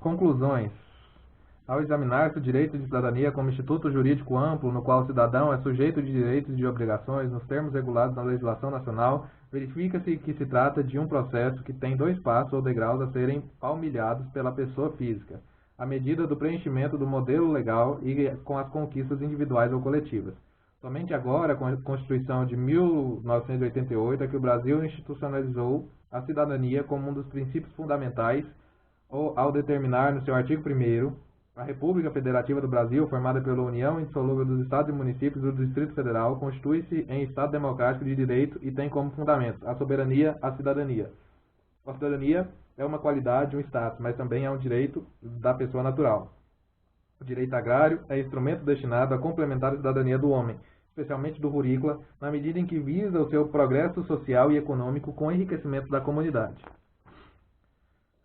Conclusões. Ao examinar-se o direito de cidadania como instituto jurídico amplo no qual o cidadão é sujeito de direitos e de obrigações nos termos regulados na legislação nacional, verifica-se que se trata de um processo que tem dois passos ou degraus a serem palmilhados pela pessoa física, à medida do preenchimento do modelo legal e com as conquistas individuais ou coletivas. Somente agora, com a Constituição de 1988, é que o Brasil institucionalizou a cidadania como um dos princípios fundamentais, ao determinar no seu artigo 1º, a República Federativa do Brasil, formada pela União Indissolúvel dos Estados e Municípios do Distrito Federal, constitui-se em Estado democrático de direito e tem como fundamentos a soberania, a cidadania. A cidadania é uma qualidade, um status, mas também é um direito da pessoa natural. O direito agrário é instrumento destinado a complementar a cidadania do homem, especialmente do rurícola, na medida em que visa o seu progresso social e econômico com o enriquecimento da comunidade.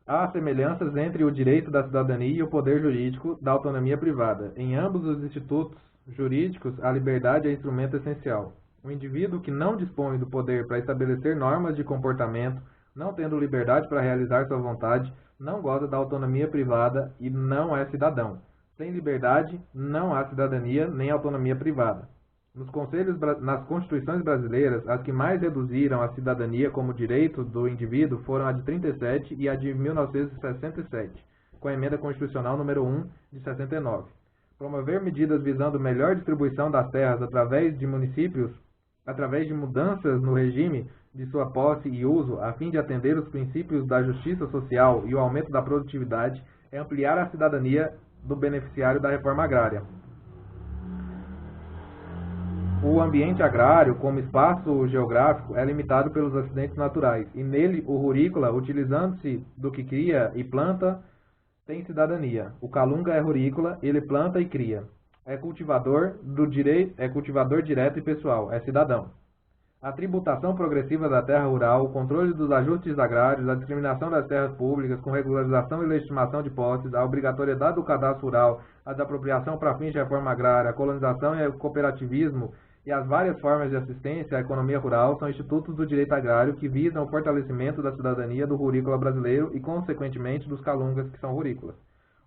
Há semelhanças entre o direito da cidadania e o poder jurídico da autonomia privada. Em ambos os institutos jurídicos, a liberdade é instrumento essencial. O indivíduo que não dispõe do poder para estabelecer normas de comportamento, não tendo liberdade para realizar sua vontade, não goza da autonomia privada e não é cidadão. Sem liberdade, não há cidadania nem autonomia privada. Nas constituições brasileiras, as que mais reduziram a cidadania como direito do indivíduo foram a de 37 e a de 1967, com a emenda constitucional número 1 de 69. Promover medidas visando melhor distribuição das terras através de municípios, através de mudanças no regime de sua posse e uso, a fim de atender os princípios da justiça social e o aumento da produtividade, é ampliar a cidadania do beneficiário da reforma agrária. O ambiente agrário, como espaço geográfico, é limitado pelos acidentes naturais, e nele o rurícola, utilizando-se do que cria e planta, tem cidadania. O calunga é rurícola, ele planta e cria. É cultivador direto e pessoal, é cidadão. A tributação progressiva da terra rural, o controle dos ajustes agrários, a discriminação das terras públicas com regularização e legitimação de posses, a obrigatoriedade do cadastro rural, a desapropriação para fins de reforma agrária, a colonização e o cooperativismo e as várias formas de assistência à economia rural são institutos do direito agrário que visam o fortalecimento da cidadania do rurícola brasileiro e, consequentemente, dos calungas que são rurícolas.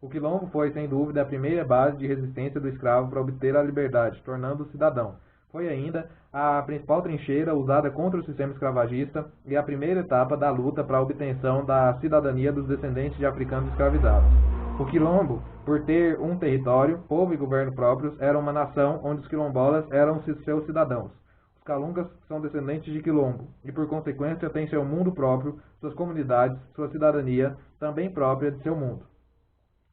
O quilombo foi, sem dúvida, a primeira base de resistência do escravo para obter a liberdade, tornando-o cidadão. Foi ainda a principal trincheira usada contra o sistema escravagista e a primeira etapa da luta para a obtenção da cidadania dos descendentes de africanos escravizados. O quilombo, por ter um território, povo e governo próprios, era uma nação onde os quilombolas eram seus cidadãos. Os calungas são descendentes de quilombo e, por consequência, têm seu mundo próprio, suas comunidades, sua cidadania, também própria de seu mundo.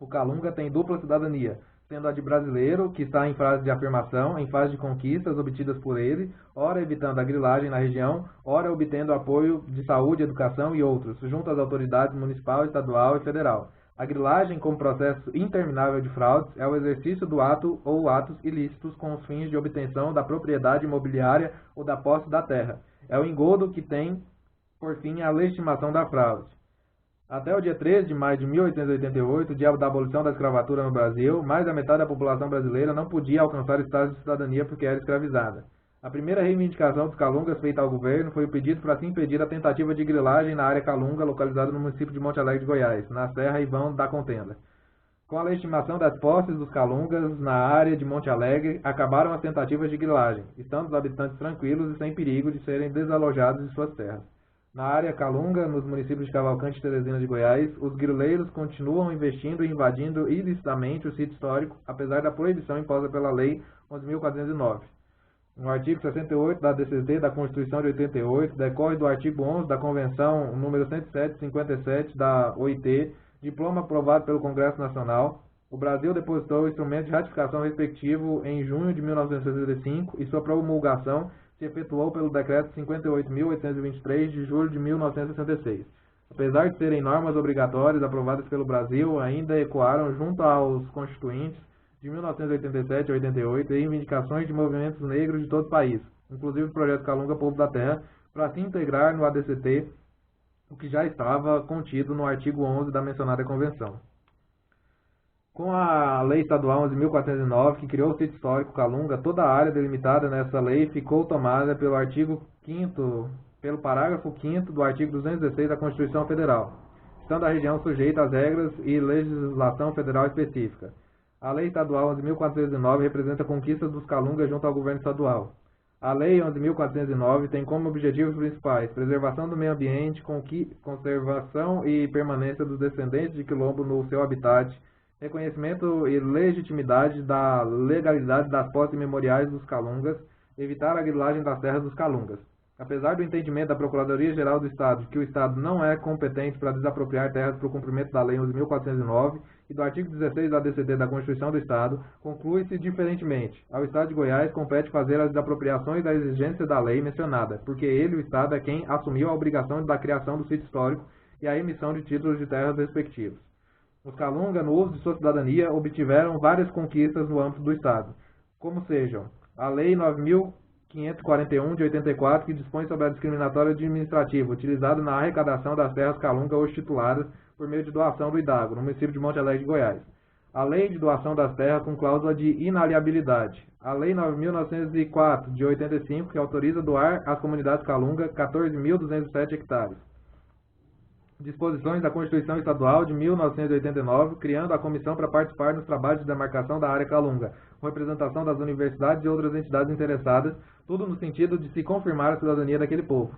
O calunga tem dupla cidadania, sendo a de brasileiro, que está em fase de afirmação, em fase de conquistas obtidas por ele, ora evitando a grilagem na região, ora obtendo apoio de saúde, educação e outros, junto às autoridades municipal, estadual e federal. A grilagem, como processo interminável de fraudes, é o exercício do ato ou atos ilícitos com os fins de obtenção da propriedade imobiliária ou da posse da terra. É o engodo que tem, por fim, a legitimação da fraude. Até o dia 13 de maio de 1888, dia da abolição da escravatura no Brasil, mais da metade da população brasileira não podia alcançar o estado de cidadania porque era escravizada. A primeira reivindicação dos calungas feita ao governo foi o pedido para se impedir a tentativa de grilagem na área calunga, localizada no município de Monte Alegre de Goiás, na Serra e Vão da Contenda. Com a legitimação das posses dos calungas na área de Monte Alegre, acabaram as tentativas de grilagem, estando os habitantes tranquilos e sem perigo de serem desalojados de suas terras. Na área calunga, nos municípios de Cavalcante e Teresina de Goiás, os grileiros continuam investindo e invadindo ilicitamente o sítio histórico, apesar da proibição imposta pela Lei 11.409. No artigo 68 da DCT da Constituição de 88, decorre do artigo 11 da Convenção número 107/57 da OIT, diploma aprovado pelo Congresso Nacional. O Brasil depositou o instrumento de ratificação respectivo em junho de 1965 e sua promulgação se efetuou pelo Decreto 58.823 de julho de 1966. Apesar de serem normas obrigatórias aprovadas pelo Brasil, ainda ecoaram junto aos constituintes de 1987 a 88 reivindicações de movimentos negros de todo o país, inclusive o Projeto Calunga Povo da Terra, para se integrar no ADCT, o que já estava contido no artigo 11 da mencionada convenção. Com a Lei Estadual 11.409, que criou o sítio histórico Calunga, toda a área delimitada nessa lei ficou tomada pelo artigo 5º, pelo parágrafo 5º do artigo 216 da Constituição Federal. estando a região sujeita às regras e legislação federal específica. A Lei Estadual 11.409 representa conquistas dos Calungas junto ao governo estadual. A Lei 11.409 tem como objetivos principais preservação do meio ambiente, conservação e permanência dos descendentes de quilombo no seu habitat, reconhecimento e legitimidade da legalidade das posses memoriais dos Calungas, evitar a grilagem das terras dos Calungas. Apesar do entendimento da Procuradoria-Geral do Estado de que o Estado não é competente para desapropriar terras para o cumprimento da Lei 11.409 e do artigo 16 da ADCT da Constituição do Estado, conclui-se diferentemente. Ao Estado de Goiás compete fazer as desapropriações da exigência da lei mencionada, porque ele, o Estado, é quem assumiu a obrigação da criação do sítio histórico e a emissão de títulos de terras respectivos. Os Calunga, no uso de sua cidadania, obtiveram várias conquistas no âmbito do Estado, como sejam a Lei 9.541 de 84, que dispõe sobre a discriminatória administrativa, utilizada na arrecadação das terras Calunga hoje tituladas por meio de doação do Idago, no município de Monte Alegre de Goiás. A Lei de doação das terras com cláusula de inaliabilidade. A Lei 9.904 de 85, que autoriza doar às comunidades Calunga 14.207 hectares. Disposições da Constituição Estadual de 1989, criando a comissão para participar nos trabalhos de demarcação da área Calunga, com representação das universidades e outras entidades interessadas, tudo no sentido de se confirmar a cidadania daquele povo.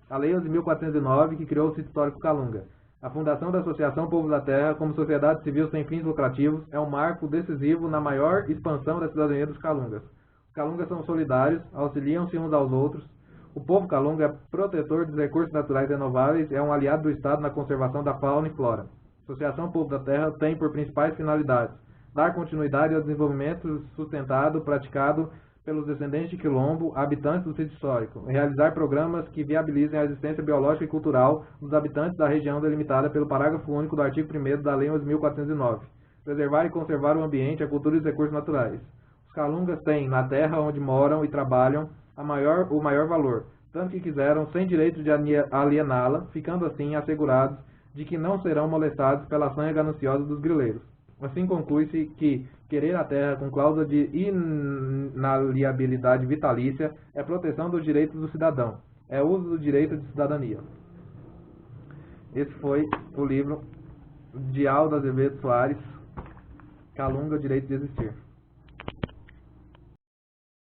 A Lei 11.409, que criou o sítio histórico Calunga. A fundação da Associação Povo da Terra, como sociedade civil sem fins lucrativos, é um marco decisivo na maior expansão da cidadania dos Calungas. Os Calungas são solidários, auxiliam-se uns aos outros. O povo Calunga é protetor dos recursos naturais renováveis e é um aliado do Estado na conservação da fauna e flora. A Associação Povo da Terra tem por principais finalidades dar continuidade ao desenvolvimento sustentado praticado pelos descendentes de quilombo, habitantes do sítio histórico, realizar programas que viabilizem a existência biológica e cultural dos habitantes da região delimitada pelo parágrafo único do artigo 1º da Lei 11.409, preservar e conservar o ambiente, a cultura e os recursos naturais. Os Calungas têm, na terra onde moram e trabalham, o maior valor, tanto que quiseram, sem direito de aliená-la, ficando assim assegurados de que não serão molestados pela sanha gananciosa dos grileiros. Assim conclui-se que querer a terra com cláusula de inaliabilidade vitalícia é proteção dos direitos do cidadão, é uso do direito de cidadania. Esse foi o livro de Aldo Azevedo Soares, Calunga, o Direito de Existir.